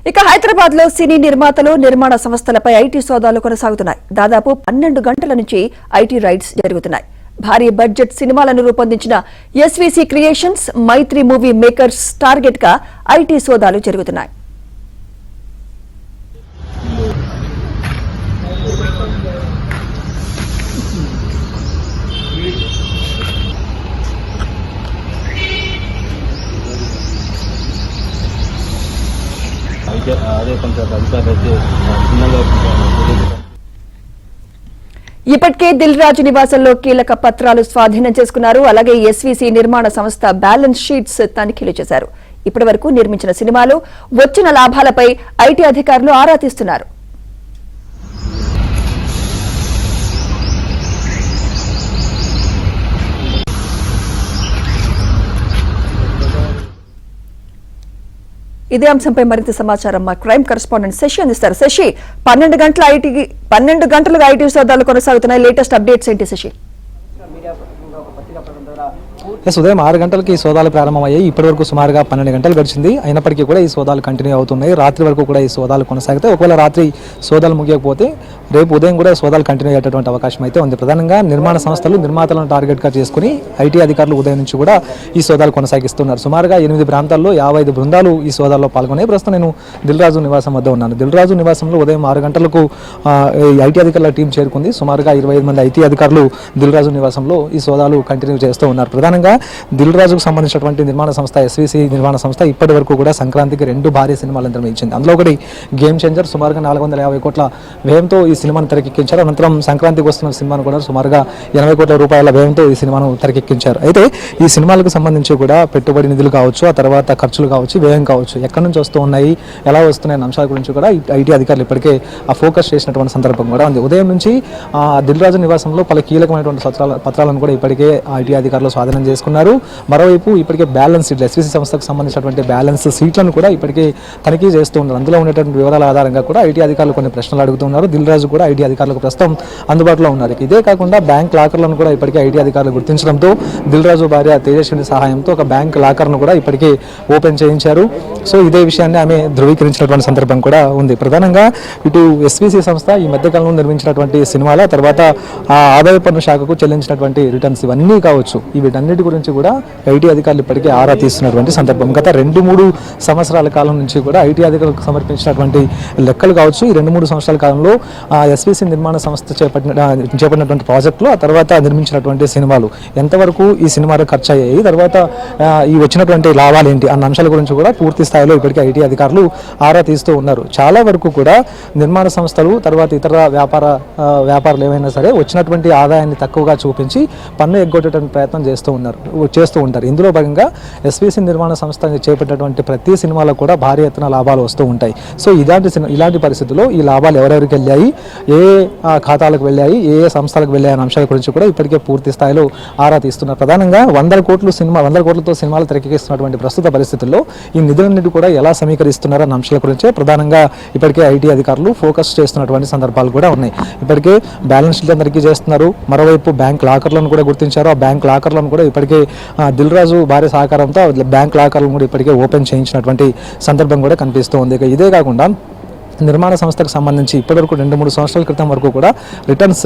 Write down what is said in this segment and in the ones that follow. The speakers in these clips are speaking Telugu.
ఇక హైదరాబాద్ లో సినీ నిర్మాతలు నిర్మాణ సంస్థలపై ఐటీ సోదాలు కొనసాగుతున్నాయి. దాదాపు 12 గంటల నుంచి ఐటీ రైడ్స్ జరుగుతున్నాయి. భారీ బడ్జెట్ సినిమాలను రూపొందించిన ఎస్వీసీ క్రియేషన్స్, మైత్రి మూవీ మేకర్స్ టార్గెట్ గా ఐటీ సోదాలు జరుగుతున్నాయి. ఇప్పటికే దిల్ రాజు నివాసంలో కీలక పత్రాలు స్వాధీనం చేసుకున్నారు. అలాగే ఎస్వీసీ నిర్మాణ సంస్థ బ్యాలెన్స్ షీట్స్ తనిఖీలు చేశారు. ఇప్పటి వరకు నిర్మించిన సినిమాలు, వచ్చిన లాభాలపై ఐటీ అధికారులు ఆరా తీస్తున్నారు. ఇదే అంశంపై మరింత సమాచారం మా క్రైమ్ కరెస్పాండెంట్ శశి అందిస్తారు. శశి, 12 గంటలుగా ఐటీ సోదాలు కొనసాగుతున్నాయి. లేటెస్ట్ అప్డేట్స్ ఏంటి శశి? ఉదయం 6 గంటలకి ఈ సోదాలు ప్రారంభమయ్యాయి. ఇప్పటివరకు సుమారుగా 12 గంటలు గడిచింది. అయినప్పటికీ కూడా ఈ సోదాలు కంటిన్యూ అవుతున్నాయి. రాత్రి వరకు కూడా ఈ సోదాలు కొనసాగుతాయి. ఒకవేళ రాత్రి సోదాలు ముగియకపోతే రేపు ఉదయం కూడా సోదాలు కంటిన్యూ అయ్యేటువంటి అవకాశం అయితే ఉంది. ప్రధానంగా నిర్మాణ సంస్థలు, నిర్మాతలను టార్గెట్గా చేసుకుని ఐటీ అధికారులు ఉదయం నుంచి కూడా ఈ సోదాలు కొనసాగిస్తున్నారు. సుమారుగా 8 ప్రాంతాల్లో 55 బృందాలు ఈ సోదాల్లో పాల్గొన్నాయి. ప్రస్తుతం నేను దిల్ రాజు నివాసం వద్ద ఉన్నాను. దిల్ రాజు నివాసంలో ఉదయం 6 గంటలకు ఐటీ అధికారుల టీం చేరుకుంది. సుమారుగా 25 మంది ఐటీ అధికారులు దిల్ రాజు నివాసంలో ఈ సోదాలు కంటిన్యూ చేస్తూ ఉన్నారు. ప్రధానంగా దిల్ రాజుకు సంబంధించినటువంటి నిర్మాణ సంస్థ ఎస్వీసీ నిర్మాణ సంస్థ ఇప్పటి వరకు కూడా సంక్రాంతికి 2 భారీ సినిమాలను నిర్మించింది. అందులో ఒకటి గేమ్ చేంజర్, సుమారుగా 450 కోట్ల వ్యయంతో ఈ సినిమాను తెరకెక్కించారు. అనంతరం సంక్రాంతికి వస్తున్న సినిమాను కూడా సుమారుగా 80 కోట్ల రూపాయల వ్యయంతో ఈ సినిమాను తెరకెక్కించారు. అయితే ఈ సినిమాలకు సంబంధించి కూడా పెట్టుబడి నిధులు కావచ్చు, ఆ తర్వాత ఖర్చులు కావచ్చు, వ్యయం కావచ్చు, ఎక్కడి నుంచి వస్తూ ఉన్నాయి, ఎలా వస్తున్నాయి అంశాల గురించి కూడా ఐటీ అధికారులు ఇప్పటికే ఆ ఫోకస్ చేసినటువంటి సందర్భం కూడా ఉంది. ఉదయం నుంచి దిల్ రాజు నివాసంలో పలు కీలకమైనటువంటి పత్రాలను కూడా ఇప్పటికే ఐటీ అధికారులు స్వాధీనం చేసుకున్నారు. మరోవైపు ఇప్పటికే బ్యాలెన్స్ సీట్లు, ఎస్వీసీ సంస్థకు సంబంధించినటువంటి బ్యాలెన్స్ సీట్లను కూడా ఇప్పటికే తనిఖీ చేస్తూ ఉన్నారు. అందులో ఉండేటువంటి వివరాల ఆధారంగా కూడా ఐటీ అధికారులు కొన్ని ప్రశ్నలు అడుగుతున్నారు. దిల్ రాజు కూడా ఐటీ అధికారులకు ప్రస్తుతం అందుబాటులో ఉన్నారు. ఇదే కాకుండా బ్యాంక్ లాకర్లను కూడా ఇప్పటికే ఐటీ అధికారులు గుర్తించడంతో దిల్ రాజు భార్య తేజస్విని సహాయంతో ఒక బ్యాంక్ లాకర్ను కూడా ఇప్పటికే ఓపెన్ చేయించారు. సో ఇదే విషయాన్ని ఆమె ధృవీకరించినటువంటి సందర్భం కూడా ఉంది. ప్రధానంగా ఇటు ఎస్వీసీ సంస్థ ఈ మధ్యకాలంలో నిర్మించినటువంటి సినిమాల తర్వాత ఆదాయ పన్ను శాఖకు చెల్లించినటువంటి రిటర్న్స్ ఇవన్నీ కావచ్చు, వీటన్నిటి గురించి కూడా ఐటీ అధికారులు ఇప్పటికే ఆరా తీస్తున్నటువంటి సందర్భం. గత 2-3 సంవత్సరాల కాలం నుంచి కూడా ఐటీ అధికారులకు సమర్పించినటువంటి లెక్కలు కావచ్చు. ఈ 2-3 సంవత్సరాల కాలంలో ఎస్వీసీ నిర్మాణ సంస్థ చేపట్టినటువంటి ప్రాజెక్టులు, ఆ తర్వాత నిర్మించినటువంటి సినిమాలు ఎంతవరకు ఈ సినిమాలు ఖర్చు అయ్యాయి, తర్వాత ఈ వచ్చినటువంటి లాభాలు ఏంటి అన్న అంశాల గురించి కూడా పూర్తి స్థాయిలో ఇప్పటికే ఐటీ అధికారులు ఆరా తీస్తూ ఉన్నారు. చాలా వరకు కూడా నిర్మాణ సంస్థలు తర్వాత ఇతర వ్యాపారాలు ఏమైనా సరే వచ్చినటువంటి ఆదాయాన్ని తక్కువగా చూపించి పన్ను ఎగ్గొట్టేటువంటి ప్రయత్నం చేస్తూ ఉంటారు. ఇందులో భాగంగా ఎస్వీసీ నిర్మాణ సంస్థ చేపట్టినటువంటి ప్రతి సినిమాలో కూడా భారీ ఎత్తున లాభాలు వస్తూ ఉంటాయి. సో ఇలాంటి పరిస్థితుల్లో ఈ లాభాలు ఎవరెవరికి వెళ్ళాయి, ఏ ఖాతాలకు వెళ్ళాయి, ఏ సంస్థలకు వెళ్ళాయి అనే అంశాల గురించి కూడా ఇప్పటికే పూర్తి స్థాయిలో ఆరా తీస్తున్నారు. ప్రధానంగా 100 కోట్లతో సినిమాలు తెరకెక్కిస్తున్నటువంటి ప్రస్తుత పరిస్థితుల్లో ఈ నిధులన్నిటి కూడా ఎలా సమీకరిస్తున్నారు అన్న అంశాల గురించే ప్రధానంగా ఇప్పటికే ఐటీ అధికారులు ఫోకస్ చేస్తున్నటువంటి సందర్భాలు కూడా ఉన్నాయి. ఇప్పటికే బ్యాలెన్స్ షీట్లను తనిఖీ చేస్తున్నారు. మరోవైపు బ్యాంక్ లాకర్లను కూడా గుర్తించారు. ఆ బ్యాంక్ లాకర్లను కూడా ఇప్పటికే దిల్ రాజు భారీ సహకారంతో బ్యాంక్ లాకర్లను కూడా ఇప్పటికే ఓపెన్ చేయించినటువంటి సందర్భం కూడా కనిపిస్తూ ఉంది. ఇదే కాకుండా నిర్మాణ సంస్థకు సంబంధించి ఇప్పటివరకు 2-3 సంవత్సరాల క్రితం వరకు కూడా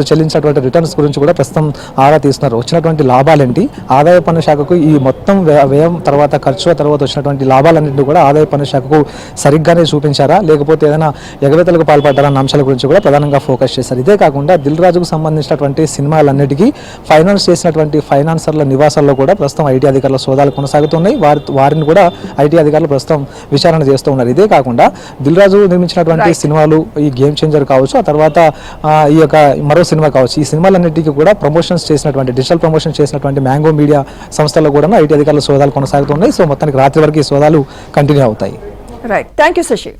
చెల్లించినటువంటి రిటర్న్స్ గురించి కూడా ప్రస్తుతం ఆరా తీస్తున్నారు. వచ్చినటువంటి లాభాలేంటి, ఆదాయ పన్ను శాఖకు ఈ మొత్తం వ్యయం తర్వాత ఖర్చు తర్వాత వచ్చినటువంటి లాభాలన్నింటినీ కూడా ఆదాయ పన్ను శాఖకు సరిగ్గానే చూపించారా, లేకపోతే ఏదైనా ఎగవేతలకు పాల్పడ్డారా అన్న అంశాల గురించి కూడా ప్రధానంగా ఫోకస్ చేశారు. ఇదే కాకుండా దిల్ రాజుకు సంబంధించినటువంటి సినిమాలన్నిటికీ ఫైనాన్స్ చేసినటువంటి ఫైనాన్సర్ల నివాసాల్లో కూడా ప్రస్తుతం ఐటీ అధికారుల సోదాలు కొనసాగుతున్నాయి. వారిని కూడా ఐటీ అధికారులు ప్రస్తుతం విచారణ చేస్తూ ఉన్నారు. ఇదే కాకుండా దిల్ రాజు నిర్మించినటువంటి సినిమాలు, ఈ గేమ్ చేంజర్ కావచ్చు, ఆ తర్వాత ఈ యొక్క మరో సినిమా కావచ్చు, ఈ సినిమాలన్నిటికీ కూడా డిజిటల్ ప్రమోషన్స్ చేసినటువంటి మ్యాంగో మీడియా సంస్థల్లో కూడా ఐటీ అధికారుల సోదాలు కొనసాగుతున్నాయి. సో మొత్తానికి రాత్రి వరకు ఈ సోదాలు కంటిన్యూ అవుతాయి. Right, thank you Shashi.